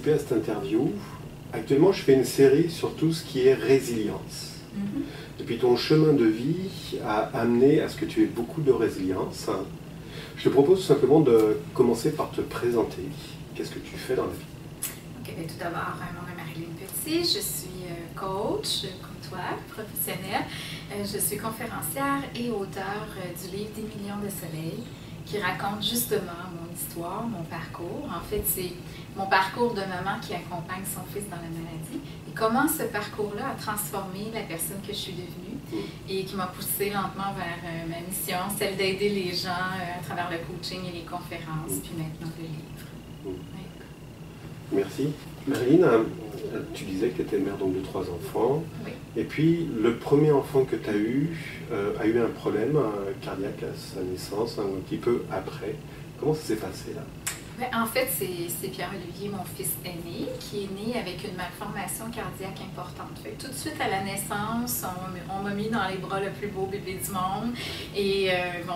participé à cette interview. Actuellement, je fais une série sur tout ce qui est résilience. Et puis ton chemin de vie a amené à ce que tu aies beaucoup de résilience. Je te propose tout simplement de commencer par te présenter. Qu'est-ce que tu fais dans la vie? Ok, bien, tout d'abord, mon nom est Marilyn Petit, je suis coach, comme toi, professionnelle. Je suis conférencière et auteure du livre Des millions de soleils, qui raconte justement mon histoire, mon parcours. En fait, c'est mon parcours de maman qui accompagne son fils dans la maladie et comment ce parcours-là a transformé la personne que je suis devenue et qui m'a poussée lentement vers ma mission, celle d'aider les gens à travers le coaching et les conférences, puis maintenant le livre. Ouais. Merci. Marilyn, tu disais que tu étais mère donc de 3 enfants. Oui. Et puis, le premier enfant que tu as eu a eu un problème cardiaque à sa naissance, un petit peu après. Comment ça s'est passé là? En fait, c'est Pierre-Olivier, mon fils aîné, qui est né avec une malformation cardiaque importante. Fait que tout de suite à la naissance, on m'a mis dans les bras le plus beau bébé du monde. Et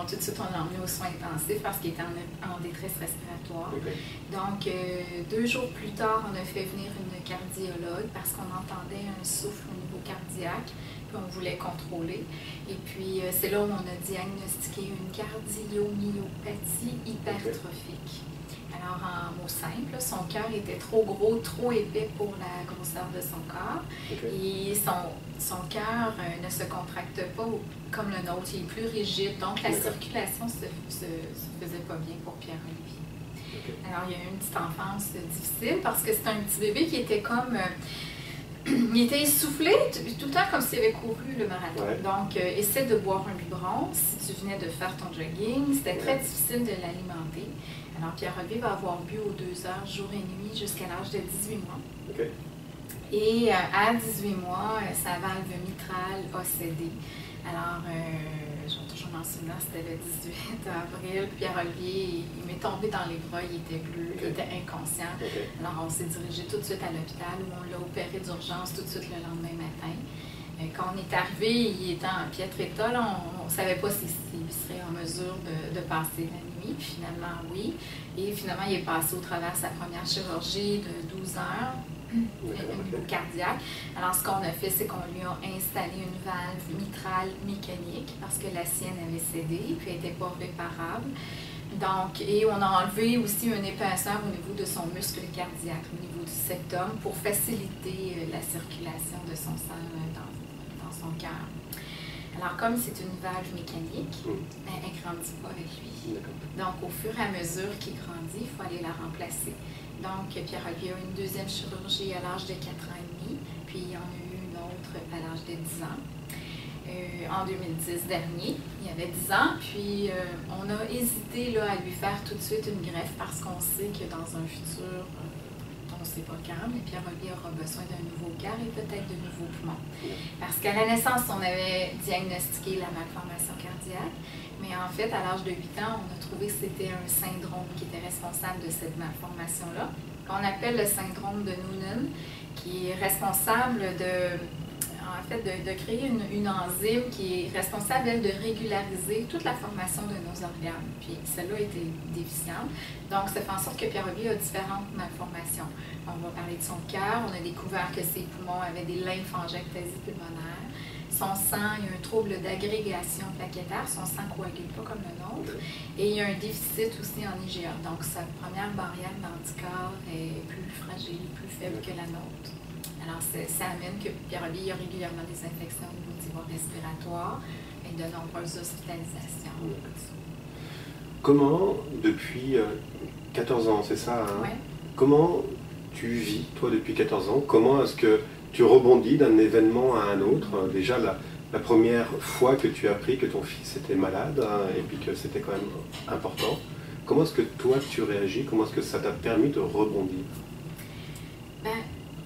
tout de suite, on l'a emmené aux soins intensifs parce qu'il était en détresse respiratoire. Okay. Donc, 2 jours plus tard, on a fait venir une cardiologue parce qu'on entendait un souffle au niveau cardiaque. Puis on voulait contrôler. Et puis, c'est là où on a diagnostiqué une cardiomyopathie hypertrophique. Alors, en mots simples, son cœur était trop gros, trop épais pour la grosseur de son corps. Okay. Et son cœur ne se contracte pas comme le nôtre, il est plus rigide. Donc, la circulation ne se faisait pas bien pour Pierre-Olivier. Okay. Alors, il y a eu une petite enfance difficile parce que c'est un petit bébé qui était comme... il était essoufflé, tout le temps comme s'il avait couru le marathon. Ouais. Donc, essaie de boire un biberon si tu venais de faire ton jogging. C'était très difficile de l'alimenter. Alors, Pierre-Olivier va avoir bu aux 2 heures, jour et nuit, jusqu'à l'âge de 18 mois. Okay. Et à 18 mois, sa valve mitrale a cédé. Alors, je vais toujours m'en souvenir, c'était le 18 avril. Pierre-Olivier, il m'est tombé dans les bras, il était bleu, il était inconscient. Okay. Alors, on s'est dirigé tout de suite à l'hôpital où on l'a opéré d'urgence tout de suite le lendemain matin. Quand on est arrivé, il était en piètre état. Là, on ne savait pas s'il serait en mesure de passer la nuit. Puis finalement, oui. Et finalement, il est passé au travers de sa première chirurgie de 12 heures au niveau cardiaque. Alors, ce qu'on a fait, c'est qu'on lui a installé une valve mitrale mécanique parce que la sienne avait cédé puis elle n'était pas réparable. Donc, et on a enlevé aussi un épaisseur au niveau de son muscle cardiaque, au niveau du septum, pour faciliter la circulation de son sang dans son cœur. Alors, comme c'est une valve mécanique, elle ne grandit pas avec lui. Donc, au fur et à mesure qu'il grandit, il faut aller la remplacer. Donc, Pierre-Olivier a eu une 2e chirurgie à l'âge de 4 ans et demi, puis il en a eu une autre à l'âge de 10 ans. En 2010 dernier, il avait 10 ans, puis on a hésité là, à lui faire tout de suite une greffe parce qu'on sait que dans un futur, on ne sait pas quand, mais Pierre-Olivier aura besoin d'un nouveau cœur et peut-être de nouveaux poumons. Parce qu'à la naissance, on avait diagnostiqué la malformation cardiaque, mais en fait, à l'âge de 8 ans, on a trouvé que c'était un syndrome qui était responsable de cette malformation-là, qu'on appelle le syndrome de Noonan, qui est responsable de créer une enzyme qui est responsable, elle, de régulariser toute la formation de nos organes. Puis celle-là était déficiente. Donc, ça fait en sorte que Pierre-Olivier a différentes malformations. On va parler de son cœur. On a découvert que ses poumons avaient des lymphangiectasies pulmonaires. Son sang, il y a un trouble d'agrégation plaquettaire. Son sang ne coagule pas comme le nôtre. Et il y a un déficit aussi en IgA. Donc, sa première barrière d'anticorps est plus fragile, plus faible que la nôtre. Alors, ça amène que Pierre-Olivier a régulièrement des infections au niveau respiratoire et de nombreuses hospitalisations. Comment, depuis 14 ans, c'est ça, hein? Ouais. Comment tu vis, toi, depuis 14 ans? Comment est-ce que tu rebondis d'un événement à un autre? Déjà, la première fois que tu as appris que ton fils était malade, hein, et puis que c'était quand même important, comment est-ce que toi, tu réagis? Comment est-ce que ça t'a permis de rebondir?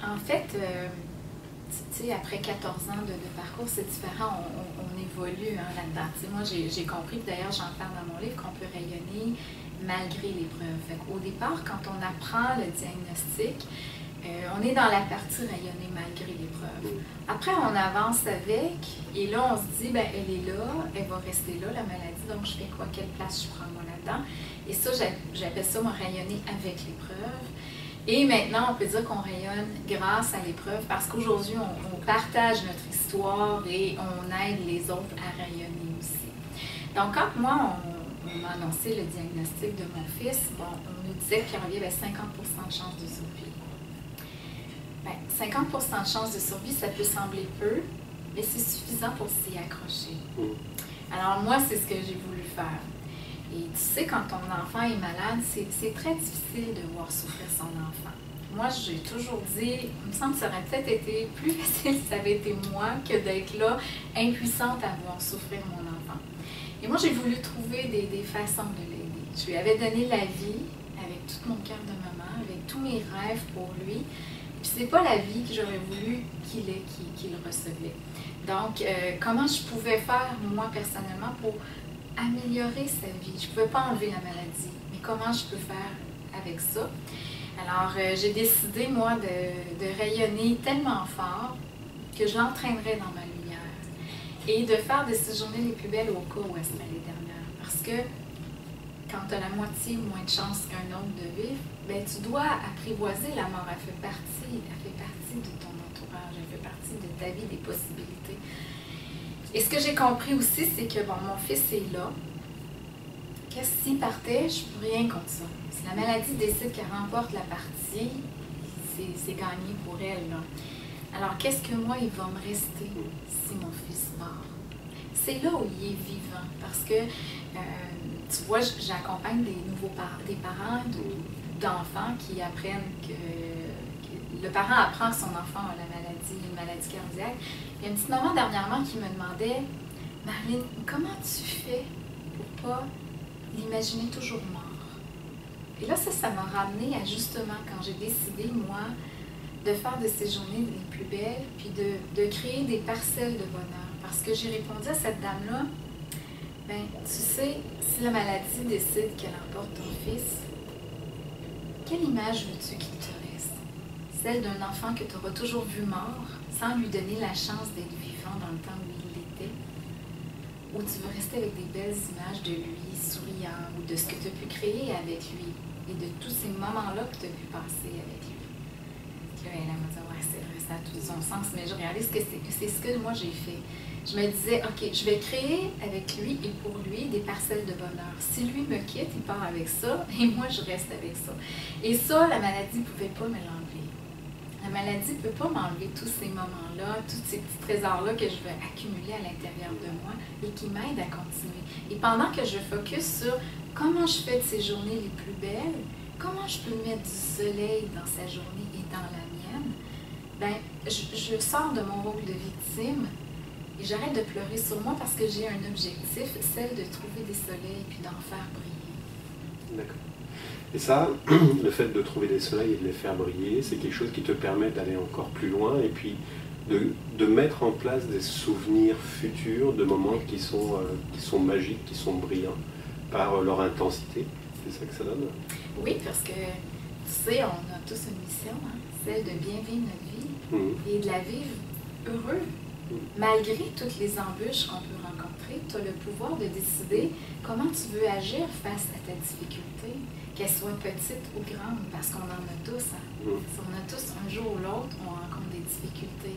En fait, tu sais, après 14 ans de parcours, c'est différent, on évolue là-dedans. Moi, j'ai compris, d'ailleurs, j'en parle dans mon livre, qu'on peut rayonner malgré l'épreuve. Au départ, quand on apprend le diagnostic, on est dans la partie rayonner malgré l'épreuve. Après, on avance avec, et là, on se dit, ben, elle est là, elle va rester là, la maladie, donc je fais quoi, quelle place je prends moi là-dedans? Et ça, j'appelle ça, moi, rayonner avec l'épreuve. Et maintenant, on peut dire qu'on rayonne grâce à l'épreuve parce qu'aujourd'hui, on partage notre histoire et on aide les autres à rayonner aussi. Donc, quand moi, on m'a annoncé le diagnostic de mon fils, bon, on nous disait qu'il y avait 50% de chances de survie. Ben, 50% de chances de survie, ça peut sembler peu, mais c'est suffisant pour s'y accrocher. Alors moi, c'est ce que j'ai voulu faire. Et tu sais, quand ton enfant est malade, c'est très difficile de voir souffrir son enfant. Moi, j'ai toujours dit, il me semble que ça aurait peut-être été plus facile si ça avait été moi que d'être là, impuissante à voir souffrir mon enfant. Et moi, j'ai voulu trouver des façons de l'aider. Je lui avais donné la vie avec tout mon cœur de maman, avec tous mes rêves pour lui. Puis c'est pas la vie que j'aurais voulu qu'il ait, qu'il recevait. Donc, comment je pouvais faire, moi, personnellement, pour améliorer sa vie? Je ne pouvais pas enlever la maladie, mais comment je peux faire avec ça? Alors, j'ai décidé, moi, de rayonner tellement fort que je l'entraînerais dans ma lumière et de faire de ces journées les plus belles au cas où elle serait les dernières. Parce que quand tu as la moitié ou moins de chances qu'un autre de vivre, ben, tu dois apprivoiser la mort. Elle fait partie de ton entourage, elle fait partie de ta vie, des possibilités. Et ce que j'ai compris aussi, c'est que bon, mon fils est là. Qu'est-ce s'il partait, je ne peux rien contre ça. Si la maladie décide qu'elle remporte la partie, c'est gagné pour elle, là. Alors, qu'est-ce que moi, il va me rester si mon fils meurt? C'est là où il est vivant, parce que, tu vois, j'accompagne des parents d'enfants qui apprennent que le parent apprend que son enfant a une maladie cardiaque. Il y a une petite maman dernièrement qui me demandait, Marlene, comment tu fais pour pas l'imaginer toujours mort? Et là, ça m'a ramené à justement quand j'ai décidé, moi, de faire de ces journées les plus belles, puis de créer des parcelles de bonheur. Parce que j'ai répondu à cette dame-là, ben, tu sais, si la maladie décide qu'elle emporte ton fils, quelle image veux-tu qu'il te reste? Celle d'un enfant que tu auras toujours vu mort, sans lui donner la chance d'être vivant dans le temps où il l'était? Ou tu veux rester avec des belles images de lui souriant, ou de ce que tu as pu créer avec lui, et de tous ces moments-là que tu as pu passer avec lui? Puis là, elle m'a dit, ouais, c'est vrai, ça a tout son sens, mais je réalise que c'est ce que moi j'ai fait. Je me disais, OK, je vais créer avec lui et pour lui des parcelles de bonheur. Si lui me quitte, il part avec ça, et moi, je reste avec ça. Et ça, la maladie ne pouvait pas me l'enlever. La maladie ne peut pas m'enlever tous ces moments-là, tous ces petits trésors-là que je vais accumuler à l'intérieur de moi et qui m'aident à continuer. Et pendant que je focus sur comment je fais de ces journées les plus belles, comment je peux mettre du soleil dans sa journée et dans la mienne, ben, je sors de mon rôle de victime et j'arrête de pleurer sur moi parce que j'ai un objectif, celle de trouver des soleils puis d'en faire briller. D'accord. Et ça, le fait de trouver des soleils et de les faire briller, c'est quelque chose qui te permet d'aller encore plus loin et puis de mettre en place des souvenirs futurs de moments qui sont magiques, qui sont brillants par leur intensité. C'est ça que ça donne? Oui, parce que, tu sais, on a tous une mission, hein, celle de bien vivre notre vie et de la vivre heureux. Malgré toutes les embûches qu'on peut rencontrer, tu as le pouvoir de décider comment tu veux agir face à ta difficulté, qu'elle soit petite ou grande, parce qu'on en a tous. Hein. On a tous, un jour ou l'autre, on rencontre des difficultés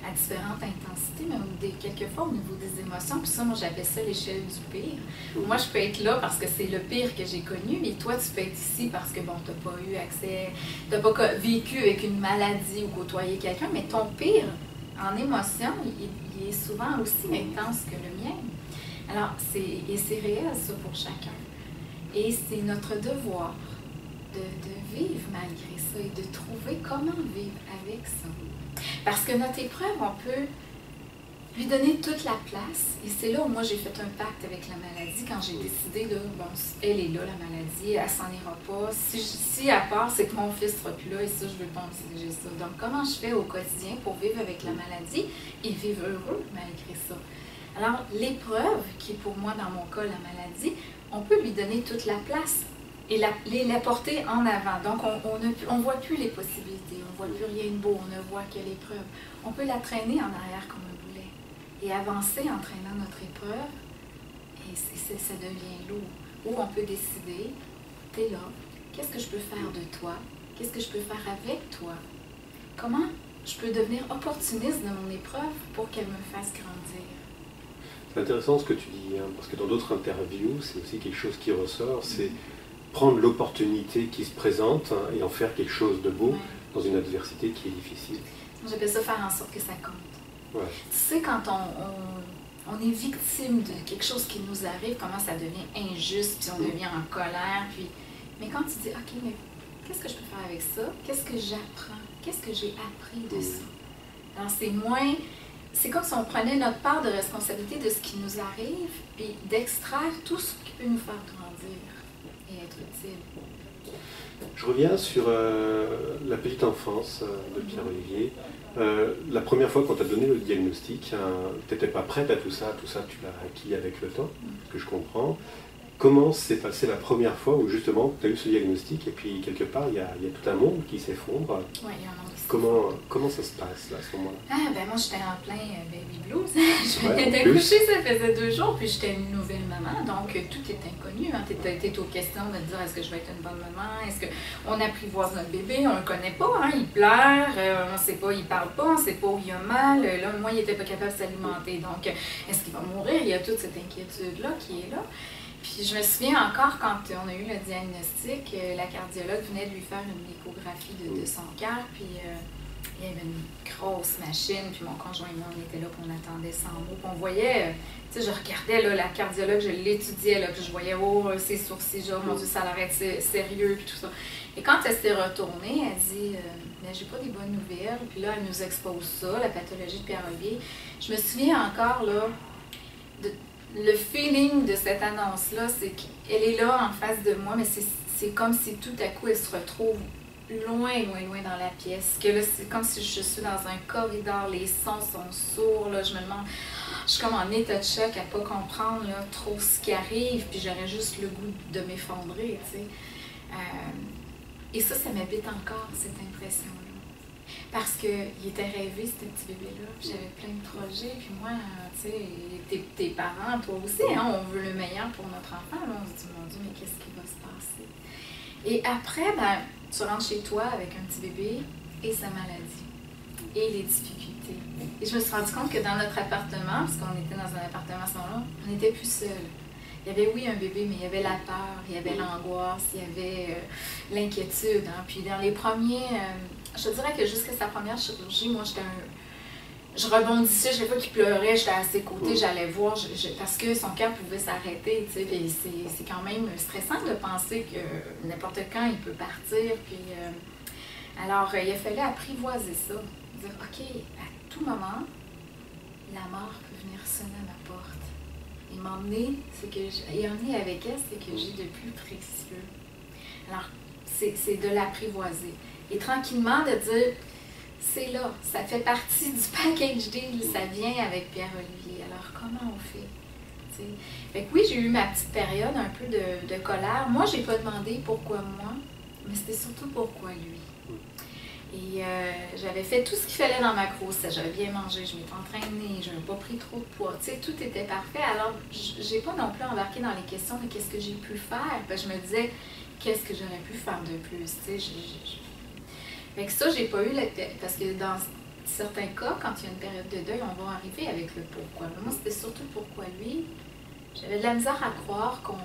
à différentes intensités, même quelquefois au niveau des émotions. Puis ça, moi, j'appelle ça l'échelle du pire. Moi, je peux être là parce que c'est le pire que j'ai connu, mais toi, tu peux être ici parce que, bon, tu n'as pas eu accès, tu n'as pas vécu avec une maladie ou côtoyé quelqu'un, mais ton pire, en émotion, il est souvent aussi intense que le mien. Alors, c'est réel, ça, pour chacun. Et c'est notre devoir de vivre malgré ça et de trouver comment vivre avec ça. Parce que notre épreuve, on peut lui donner toute la place. Et c'est là où moi, j'ai fait un pacte avec la maladie quand j'ai décidé, là, bon, elle est là, la maladie, elle s'en ira pas. Si elle part, c'est que mon fils sera plus là et ça, je veux pas envisager ça. Donc, comment je fais au quotidien pour vivre avec la maladie et vivre heureux malgré ça? Alors, l'épreuve, qui est pour moi, dans mon cas, la maladie, on peut lui donner toute la place et la porter en avant. Donc, on ne voit plus les possibilités, on ne voit plus rien de beau, on ne voit que l'épreuve. On peut la traîner en arrière comme un boulet et avancer en traînant notre épreuve, et ça devient lourd. Ou on peut décider, t'es là, qu'est-ce que je peux faire de toi? Qu'est-ce que je peux faire avec toi? Comment je peux devenir opportuniste de mon épreuve pour qu'elle me fasse grandir? C'est intéressant ce que tu dis, hein, parce que dans d'autres interviews, c'est aussi quelque chose qui ressort, c'est prendre l'opportunité qui se présente, hein, et en faire quelque chose de beau dans une adversité qui est difficile. J'appelle ça faire en sorte que ça compte. Ouais. Tu sais, quand on est victime de quelque chose qui nous arrive, comment ça devient injuste, puis on devient en colère, puis... Mais quand tu dis, OK, mais qu'est-ce que je peux faire avec ça? Qu'est-ce que j'apprends? Qu'est-ce que j'ai appris de ça? Alors, c'est moins... C'est comme si on prenait notre part de responsabilité de ce qui nous arrive, puis d'extraire tout ce qui peut nous faire grandir et être utile. Je reviens sur la petite enfance de Pierre-Olivier. La première fois qu'on t'a donné le diagnostic, tu n'étais pas prête à tout ça tu l'as acquis avec le temps, ce que je comprends. Comment s'est passée la première fois où justement tu as eu ce diagnostic et puis quelque part il y a tout un monde qui s'effondre? Oui, il y a un monde qui s'effondre. Comment ça se passe là, à ce moment-là? Ah, ben moi j'étais en plein baby blues. Je venais d'accoucher, ça faisait 2 jours, puis j'étais une nouvelle maman, donc tout est inconnu. Hein. T'es aux questions de te dire est-ce que je vais être une bonne maman, est-ce qu'on apprivoise notre bébé, on le connaît pas, hein. Il pleure, on sait pas, il parle pas, on sait pas où il a mal. Là, moi il était pas capable de s'alimenter, donc est-ce qu'il va mourir? Il y a toute cette inquiétude-là qui est là. Puis je me souviens encore quand on a eu le diagnostic, la cardiologue venait de lui faire une échographie de son cœur, puis il y avait une grosse machine, puis mon conjoint et moi, on était là, puis on attendait sans mots, puis on voyait, tu sais, je regardais là, la cardiologue, je l'étudiais, là, puis je voyais, oh, ses sourcils, genre, mon Dieu, ça a l'air d'être sérieux, puis tout ça. Et quand elle s'est retournée, elle dit, mais j'ai pas des bonnes nouvelles, puis là, elle nous expose ça, la pathologie de Pierre-Olivier. Je me souviens encore, là, le feeling de cette annonce-là, c'est qu'elle est là en face de moi, mais c'est comme si tout à coup elle se retrouve loin, loin, loin dans la pièce. Que là, c'est comme si je suis dans un corridor, les sons sont sourds, là, je me demande, je suis comme en état de choc à pas comprendre là, trop ce qui arrive, puis j'aurais juste le goût de m'effondrer, tu sais. Et ça m'habite encore, cette impression-là. Parce qu'il était rêvé, ce petit bébé-là, puis j'avais plein de projets, puis moi, tu sais, tes parents, toi aussi, hein, on veut le meilleur pour notre enfant, là, on se dit, mon Dieu, mais qu'est-ce qui va se passer? Et après, ben, tu rentres chez toi avec un petit bébé et sa maladie, et les difficultés. Et je me suis rendu compte que dans notre appartement, parce qu'on était dans un appartement à ce moment-là, on n'était plus seuls. Il y avait, oui, un bébé, mais il y avait la peur, il y avait l'angoisse, il y avait l'inquiétude. Hein. Puis dans les premiers... je te dirais que jusqu'à sa première chirurgie, moi, je rebondissais, chaque fois qu'il pleurait, j'étais à ses côtés, j'allais voir, parce que son cœur pouvait s'arrêter, tu sais, puis c'est quand même stressant de penser que n'importe quand, il peut partir, puis... alors, il a fallu apprivoiser ça, dire, OK, à tout moment, la mort peut venir sonner à ma porte. Et m'emmener, emmener avec elle, c'est que j'ai de plus précieux. Alors, c'est de l'apprivoiser. Et tranquillement de dire, c'est là, ça fait partie du package deal, ça vient avec Pierre-Olivier. Alors, comment on fait? T'sais? Fait que oui, j'ai eu ma petite période un peu de colère. Moi, j'ai pas demandé pourquoi moi, mais c'était surtout pourquoi lui. Et j'avais fait tout ce qu'il fallait dans ma grossesse. J'avais bien mangé, je m'étais entraînée, je n'avais pas pris trop de poids. Tu sais, tout était parfait. Alors, j'ai pas non plus embarqué dans les questions de qu'est-ce que j'ai pu faire. Parce que je me disais, qu'est-ce que j'aurais pu faire de plus? Tu sais, fait que ça, j'ai pas eu... Parce que dans certains cas, quand il y a une période de deuil, on va arriver avec le pourquoi. Mais moi, c'était surtout pourquoi lui. J'avais de la misère à croire qu'on...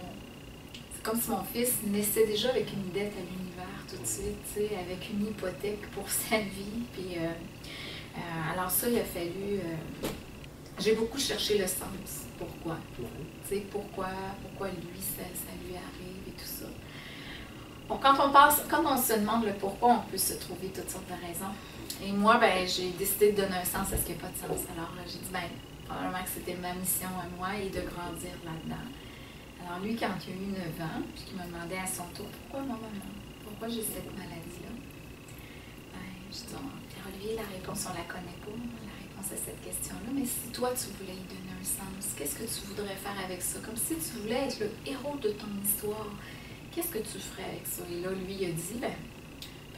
C'est comme si mon fils naissait déjà avec une dette à l'univers tout de suite, tu sais, avec une hypothèque pour sa vie. Puis, alors ça, il a fallu... j'ai beaucoup cherché le sens. Pourquoi? Tu sais, pourquoi lui, ça lui arrive et tout ça. Bon, quand on se demande le pourquoi, on peut se trouver toutes sortes de raisons. Et moi, ben, j'ai décidé de donner un sens à ce qui n'a pas de sens. Alors, j'ai dit, ben, probablement que c'était ma mission à moi et de grandir là-dedans. Alors, lui, quand il a eu 9 ans, puis qu'il m'a demandé à son tour, pourquoi moi, maman? Pourquoi j'ai cette maladie-là? Ben, je dis, Pierre-Olivier, la réponse, on ne la connaît pas, la réponse à cette question-là. Mais si toi, tu voulais y donner un sens, qu'est-ce que tu voudrais faire avec ça? Comme si tu voulais être le héros de ton histoire. Qu'est-ce que tu ferais avec ça? Et là, lui, il a dit, ben,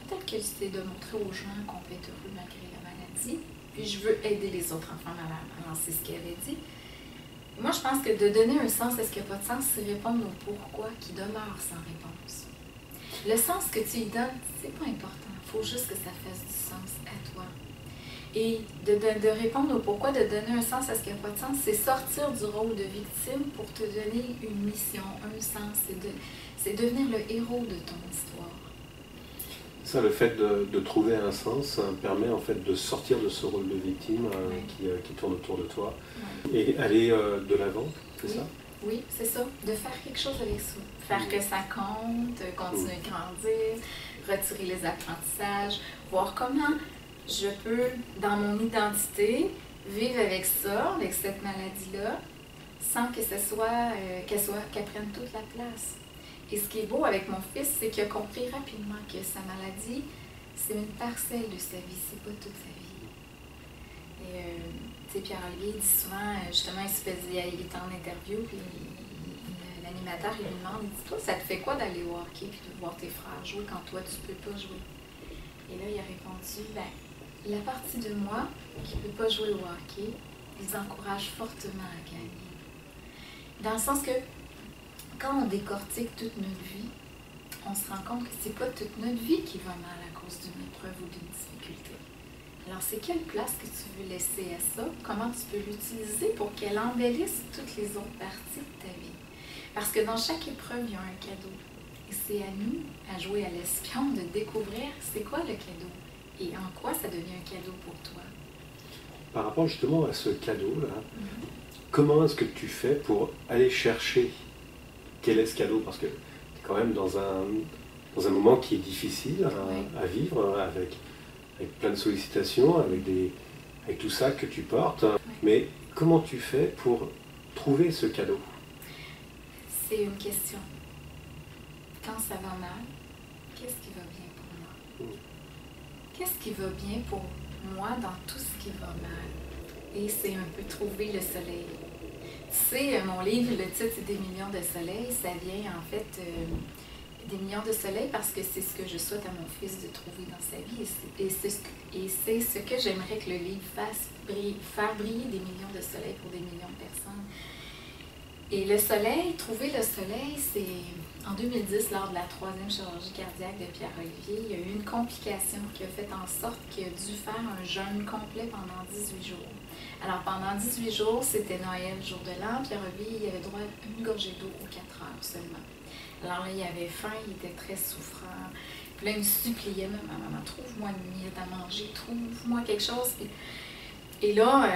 peut-être que c'est de montrer aux gens qu'on peut être heureux malgré la maladie. Puis je veux aider les autres enfants malades. Alors, c'est ce qu'il avait dit. Et moi, je pense que de donner un sens à ce qui n'a pas de sens, c'est répondre au pourquoi qui demeure sans réponse. Le sens que tu y donnes, c'est pas important. Il faut juste que ça fasse du sens à toi. Et de répondre au pourquoi, de donner un sens à ce qui n'a pas de sens, c'est sortir du rôle de victime pour te donner une mission, un sens. C'est devenir le héros de ton histoire. Ça, le fait de trouver un sens permet en fait de sortir de ce rôle de victime qui tourne autour de toi et aller de l'avant, c'est ça? Oui, c'est ça. De faire quelque chose avec ça. Faire que ça compte, continuer de grandir, retirer les apprentissages, voir comment je peux, dans mon identité, vivre avec ça, avec cette maladie-là, sans que ce soit, qu'elle prenne toute la place. Et ce qui est beau avec mon fils, c'est qu'il a compris rapidement que sa maladie, c'est une parcelle de sa vie, c'est pas toute sa vie. Et tu sais, Pierre-Olivier dit souvent, justement, il est en interview, puis l'animateur, il lui demande, il dit, toi, ça te fait quoi d'aller au hockey puis de voir tes frères jouer quand toi, tu peux pas jouer? Et là, il a répondu, ben, la partie de moi qui ne peut pas jouer au hockey, ils encouragent fortement à gagner. Dans le sens que quand on décortique toute notre vie, on se rend compte que c'est pas toute notre vie qui va mal à cause d'une épreuve ou d'une difficulté. Alors, c'est quelle place que tu veux laisser à ça? Comment tu peux l'utiliser pour qu'elle embellisse toutes les autres parties de ta vie? Parce que dans chaque épreuve, il y a un cadeau. Et c'est à nous, à jouer à l'espion, de découvrir c'est quoi le cadeau et en quoi ça devient un cadeau pour toi. Par rapport justement à ce cadeau-là, comment est-ce que tu fais pour aller chercher quel est ce cadeau? Parce que tu es quand même dans un moment qui est difficile à vivre, avec plein de sollicitations, avec tout ça que tu portes. Mais comment tu fais pour trouver ce cadeau? C'est une question. Quand ça va mal, qu'est-ce qui va bien pour moi? Qu'est-ce qui va bien pour moi dans tout ce qui va mal? Et c'est un peu trouver le soleil. Tu sais, mon livre, le titre, c'est Des millions de soleils. Ça vient en fait des millions de soleils parce que c'est ce que je souhaite à mon fils de trouver dans sa vie. Et c'est ce que j'aimerais que le livre fasse, faire briller des millions de soleils pour des millions de personnes. Et le soleil, trouver le soleil, c'est en 2010, lors de la 3e chirurgie cardiaque de Pierre-Olivier, il y a eu une complication qui a fait en sorte qu'il a dû faire un jeûne complet pendant 18 jours. Alors pendant 18 jours, c'était Noël, jour de l'an, Pierre-Olivier, il avait droit à une gorgée d'eau aux 4 heures seulement. Alors là, il avait faim, il était très souffrant. Puis là, il me suppliait, même, maman, trouve-moi une miette à manger, trouve-moi quelque chose. Et là,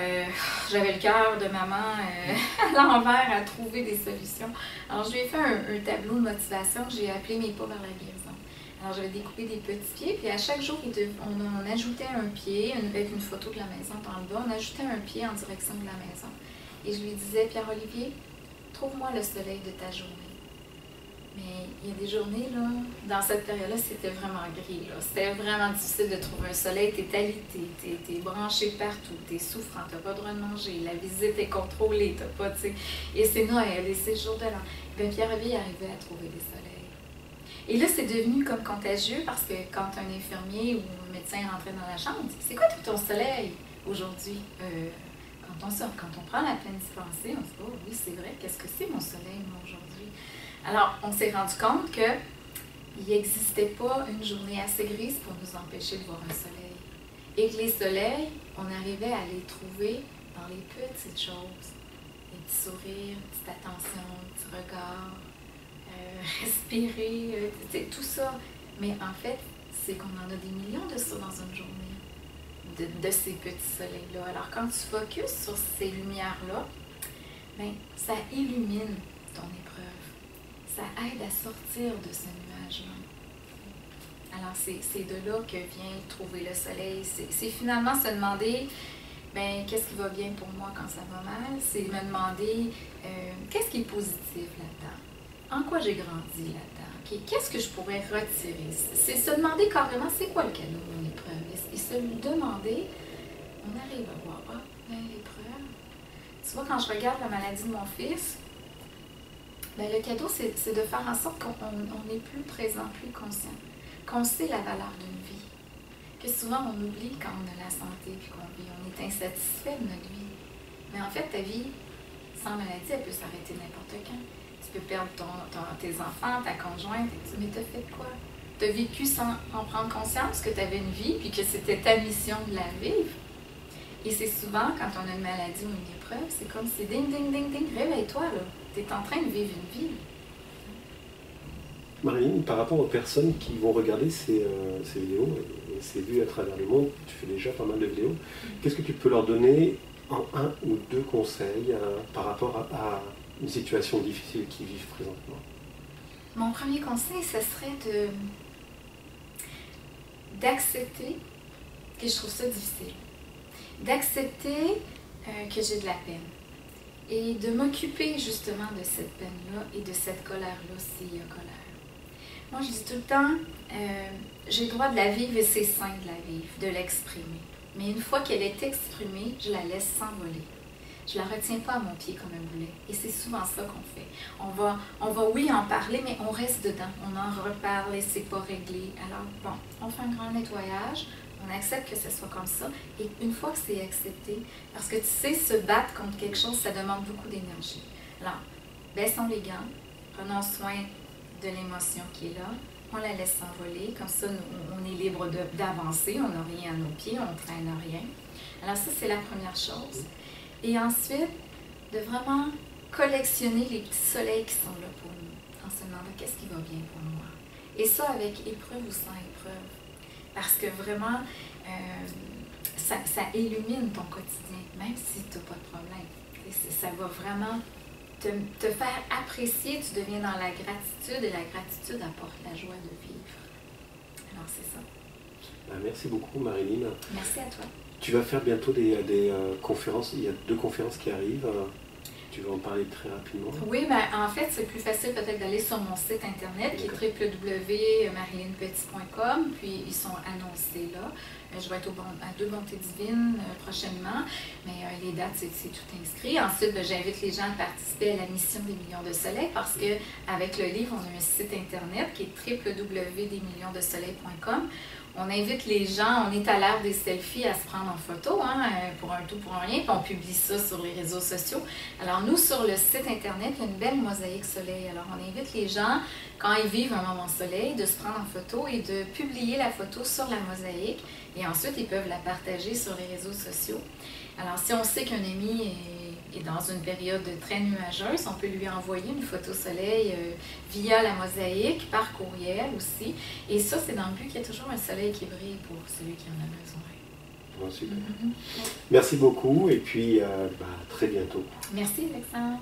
j'avais le cœur de maman à l'envers à trouver des solutions. Alors, je lui ai fait un tableau de motivation que j'ai appelé Mes pas vers la guérison. Alors, j'avais découpé des petits pieds, puis à chaque jour, on ajoutait un pied avec une photo de la maison dans le bas. On ajoutait un pied en direction de la maison. Et je lui disais, Pierre-Olivier, trouve-moi le soleil de ta journée. Mais il y a des journées, là, dans cette période-là, c'était vraiment gris. C'était vraiment difficile de trouver un soleil. Tu es alité, tu es branché partout, tu es souffrant, tu n'as pas le droit de manger, la visite est contrôlée, tu n'as pas, tu sais. Et c'est Noël, et c'est le jour de l'an. Bien, Pierre-Olivier arrivait à trouver des soleils. Et là, c'est devenu comme contagieux parce que quand un infirmier ou un médecin rentrait dans la chambre, on dit, c'est quoi tout ton soleil aujourd'hui? Quand on prend la peine d'y penser, on se dit, oh oui, c'est vrai, qu'est-ce que c'est mon soleil, moi, aujourd'hui? Alors, on s'est rendu compte qu'il n'existait pas une journée assez grise pour nous empêcher de voir un soleil. Et que les soleils, on arrivait à les trouver dans les petites choses. Les petits sourires, une petite attention, un petit regard, respirer, tout ça. Mais en fait, c'est qu'on en a des millions de ça dans une journée, de ces petits soleils-là. Alors, quand tu focuses sur ces lumières-là, ben, ça illumine ton épreuve. Ça aide à sortir de ce nuage-là. Alors, c'est de là que vient trouver le soleil. C'est finalement se demander, ben, qu'est-ce qui va bien pour moi quand ça va mal? C'est me demander, qu'est-ce qui est positif là-dedans? En quoi j'ai grandi là-dedans? Qu'est-ce que je pourrais retirer? C'est se demander carrément, c'est quoi le cadeau de mon épreuve? Et se demander, on arrive à voir, ben, l'épreuve. Tu vois, quand je regarde la maladie de mon fils, ben, le cadeau, c'est de faire en sorte qu'on est plus présent, plus conscient, qu'on sait la valeur d'une vie. Que souvent, on oublie quand on a la santé puis qu'on vit, on est insatisfait de notre vie. Mais en fait, ta vie, sans maladie, elle peut s'arrêter n'importe quand. Tu peux perdre tes enfants, ta conjointe, mais t'as fait quoi? Tu as vécu sans en prendre conscience que tu avais une vie, puis que c'était ta mission de la vivre. Et c'est souvent, quand on a une maladie ou une épreuve, c'est comme si ding, ding, ding, ding, réveille-toi, là. Tu es en train de vivre une vie. Marilyn, par rapport aux personnes qui vont regarder ces vidéos, et c'est vu à travers le monde, tu fais déjà pas mal de vidéos, qu'est-ce que tu peux leur donner en un ou deux conseils par rapport à une situation difficile qu'ils vivent présentement? Mon premier conseil, ce serait d'accepter que je trouve ça difficile. D'accepter que j'ai de la peine. Et de m'occuper justement de cette peine-là et de cette colère-là s'il y a colère. Moi, je dis tout le temps, j'ai le droit de la vivre et c'est sain de la vivre, de l'exprimer. Mais une fois qu'elle est exprimée, je la laisse s'envoler. Je ne la retiens pas à mon pied comme un boulet. Et c'est souvent ça qu'on fait. On va, oui, en parler, mais on reste dedans. On en reparle et c'est pas réglé. Alors, bon, on fait un grand nettoyage. On accepte que ce soit comme ça. Et une fois que c'est accepté, parce que tu sais, se battre contre quelque chose, ça demande beaucoup d'énergie. Alors, baissons les gants, prenons soin de l'émotion qui est là, on la laisse s'envoler, comme ça on est libre d'avancer, on n'a rien à nos pieds, on ne traîne rien. Alors ça, c'est la première chose. Et ensuite, de vraiment collectionner les petits soleils qui sont là pour nous, en se demandant qu'est-ce qui va bien pour moi. Et ça avec épreuve ou sans épreuve. Parce que vraiment, ça illumine ton quotidien, même si tu n'as pas de problème. Ça va vraiment te faire apprécier, tu deviens dans la gratitude et la gratitude apporte la joie de vivre. Alors c'est ça. Merci beaucoup Marilyn. Merci à toi. Tu vas faire bientôt des conférences, il y a 2 conférences qui arrivent. Tu vas en parler très rapidement. Oui, mais en fait, c'est plus facile peut-être d'aller sur mon site internet qui est www.marilynepetit.com, puis ils sont annoncés là. Je vais être à 2 bontés divines prochainement, mais les dates, c'est tout inscrit. Ensuite, j'invite les gens à participer à la mission des millions de soleils parce qu'avec le livre, on a un site internet qui est www.desmillionsdesoleils.com. On invite les gens, on est à l'ère des selfies, à se prendre en photo, pour un tout, pour un rien, puis on publie ça sur les réseaux sociaux. Alors nous, sur le site internet, il y a une belle mosaïque soleil. Alors on invite les gens, quand ils vivent un moment soleil, de se prendre en photo et de publier la photo sur la mosaïque. Et ensuite, ils peuvent la partager sur les réseaux sociaux. Alors si on sait qu'un ami est dans une période très nuageuse, on peut lui envoyer une photo soleil via la mosaïque, par courriel aussi. Et ça, c'est dans le but qu'il y ait toujours un soleil qui brille pour celui qui en a besoin. Bon, super. Merci beaucoup et puis très bientôt. Merci Alexandre.